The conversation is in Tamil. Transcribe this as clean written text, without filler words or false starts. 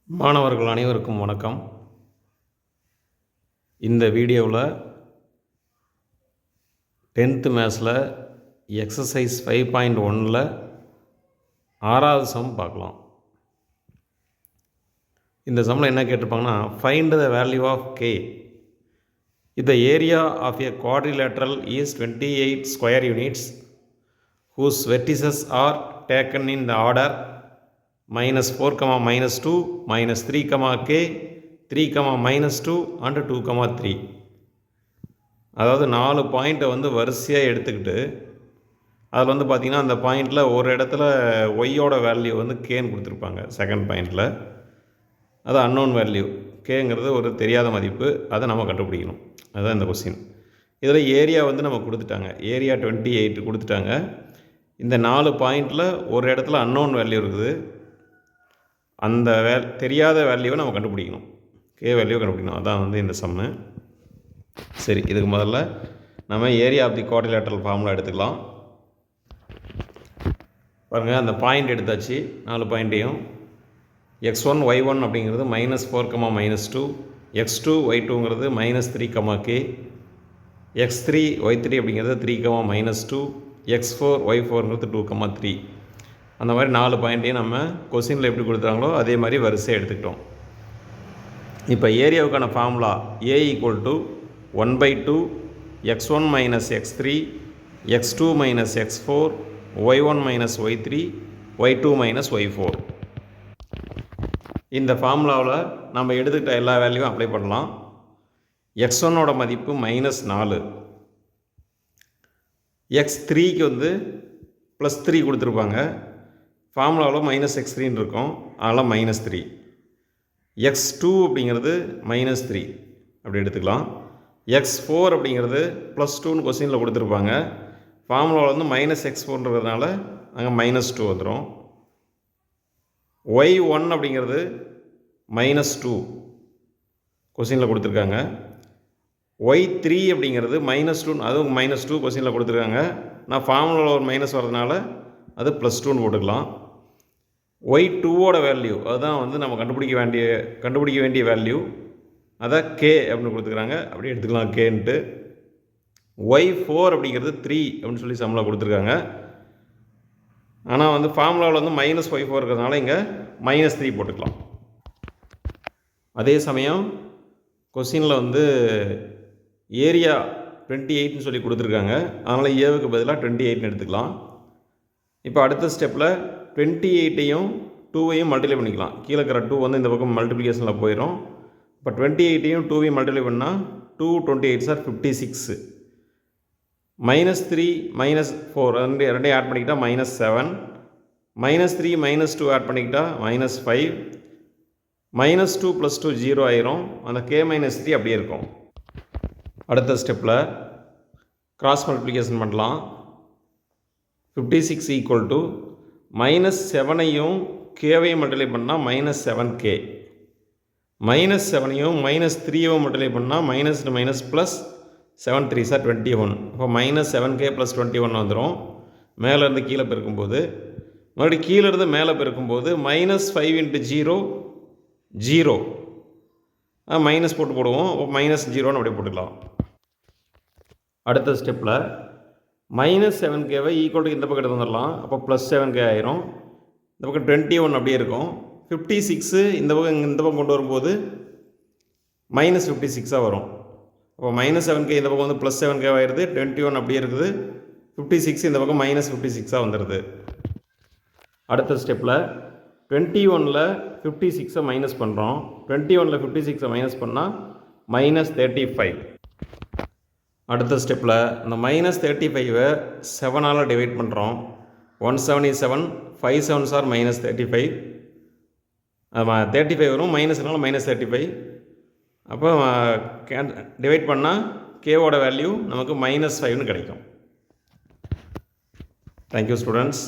மாணவர்கள் அனைவருக்கும் வணக்கம். இந்த வீடியோவில் 10th மேத்ஸில் எக்ஸசைஸ் 5.1ல் 6வது சம் பார்க்கலாம். இந்த சம்மில் என்ன கேட்டிருப்பாங்கன்னா, find the value of k if the area of a quadrilateral is 28 square units whose vertices are taken in the order -4, -2, -3, k, 3, -2 and 2, 3. அதாவது 4 பாயிண்ட்டை வந்து வரிசையாக எடுத்துக்கிட்டு அதில் வந்து பார்த்திங்கன்னா அந்த பாயிண்டில் ஒரு இடத்துல ஒய்யோட வேல்யூ வந்து கேன்னு கொடுத்துருப்பாங்க. செகண்ட் பாயிண்டில் அது அன்னோன் வேல்யூ கேங்கிறது ஒரு தெரியாத மதிப்பு, அதை நம்ம கண்டுபிடிக்கணும். அதுதான் இந்த கொஸ்டின். இதில் ஏரியா வந்து நம்ம கொடுத்துட்டாங்க, ஏரியா 28 கொடுத்துட்டாங்க. இந்த 4 பாயிண்டில் ஒரு இடத்துல அன்னோன் வேல்யூ இருக்குது, அந்த தெரியாத வேல்யூவை நம்ம கண்டுபிடிக்கணும், கே வேல்யூவை கண்டுபிடிக்கணும். அதான் வந்து இந்த சம்மு. சரி, இதுக்கு முதல்ல நம்ம area of the quadrilateral formula எடுத்துக்கலாம். பாருங்கள், அந்த பாயிண்ட் எடுத்தாச்சு. 4 பாயிண்ட்டையும் x1 y1 அப்படிங்கிறது -4, -2, x2 y2ங்கிறது -3, k, x3 y3 அப்படிங்கிறது 3, -2, x4 y4ங்கிறது 2, 3. அந்த மாதிரி 4 பாயிண்ட்டையும் நம்ம கொஸ்டினில் எப்படி கொடுத்தாங்களோ அதே மாதிரி வரிசையை எடுத்துக்கிட்டோம். இப்போ ஏரியாவுக்கான formula a = 1/2 x1 - x3 x2 - x4 y1 - y3 y2 - y4. இந்த ஃபார்முலாவில் நம்ம எடுத்துக்கிட்ட எல்லா வேல்யூவும் அப்ளை பண்ணலாம். x1ஓட மதிப்பு -4, x3க்கு வந்து +3 கொடுத்துருப்பாங்க. ஃபார்முலாவில் -x3 இருக்கும், அதனால் -3. x2 அப்படிங்கிறது -3 அப்படி எடுத்துக்கலாம். x4 அப்படிங்கிறது +2ன்னு கொஸ்டினில் கொடுத்துருப்பாங்க. ஃபார்முலாவில் வந்து -x4ன்றதுனால அங்கே -2 வந்துடும். y1 அப்படிங்கிறது -2 கொஸ்டினில் கொடுத்துருக்காங்க. y3 அப்படிங்கிறது -2, அதுவும் -2 கொஸ்டினில் கொடுத்துருக்காங்க. நான் ஃபார்முலாவில் ஒரு மைனஸ் வரதுனால அது +2ன்னு போட்டுக்கலாம். y2ஓட வேல்யூ அதுதான் வந்து நம்ம கண்டுபிடிக்க வேண்டிய வேல்யூ, அதை k அப்படின்னு கொடுத்துருக்காங்க, அப்படி எடுத்துக்கலாம் கேன்ட்டு. y4 அப்படிங்கிறது 3 அப்படின்னு சொல்லி சம்மில் கொடுத்துருக்காங்க. ஆனால் வந்து ஃபார்முலாவில் வந்து -y4 இருக்கிறதுனால இங்கே -3 போட்டுக்கலாம். அதே சமயம் கொஸ்டினில் வந்து ஏரியா 28ன்னு சொல்லி கொடுத்துருக்காங்க, அதனால் ஏவுக்கு பதிலாக 28ன்னு எடுத்துக்கலாம். இப்போ அடுத்த ஸ்டெப்பில் 28ஐயும் 2ஐயும் மல்டிப்ளை பண்ணிக்கலாம். கீழே இருக்கிற 2 வந்து இந்த பக்கம் மல்டிப்ளிகேஷனில் போயிடும். இப்போ 28ஐயும் 2ஐயும் மல்டிப்ளை பண்ணால் 2 28 சார் 56. -3 -4 ரெண்டையும் ஆட் பண்ணிக்கிட்டால் -7, -3 -2 ஆட் பண்ணிக்கிட்டால் -5, -2 + 2 0 ஆயிரும். அந்த k - 3 அப்படியே இருக்கும். அடுத்த ஸ்டெப்பில் கிராஸ் மல்டிப்ளிகேஷன் பண்ணலாம். 56 = -7ஐயும் கேவையும் மல்டிப்ளை பண்ணால் -7k, -7ஐயும் -3ஐயும் மல்டிப்ளை பண்ணால் -7 3 சார் 21. அப்போ -7k + 21 வந்துடும். மேலேருந்து கீழே பெருக்கும்போது, மறுபடியும் கீழேருந்து மேலே பெருக்கும்போது -5 × 0 0, மைனஸ் போட்டு போடுவோம். அப்போ -0ன்னு அப்படியே போட்டுக்கலாம். அடுத்த ஸ்டெப்பில் -7kவை ஈக்குவல் இந்த பக்கம் எடுத்து வந்துடலாம். அப்போ +7k ஆயிரும். இந்த பக்கம் 21 அப்படியே இருக்கும். 56 இந்த பக்கம் கொண்டு வரும்போது -56ஆக வரும். அப்போ -7k இந்த பக்கம் வந்து +7k ஆயிடுது. 21 அப்படியே இருக்குது. 56 இந்த பக்கம் -56ஆக வந்துடுது. அடுத்த ஸ்டெப்பில் 21ல் 56ஐ மைனஸ் பண்ணுறோம். 21ல் 56ஐ மைனஸ் பண்ணால் -35. அடுத்த ஸ்டெப்பில் இந்த -35ஐ 7ஆல் டிவைட் பண்ணுறோம். 1 7 is 7, 5 7s are -35. 35 வரும், மைனஸ்னால -35. அப்போ டிவைட் பண்ணால் கேவோட வேல்யூ நமக்கு -5ன்னு கிடைக்கும். Thank you students.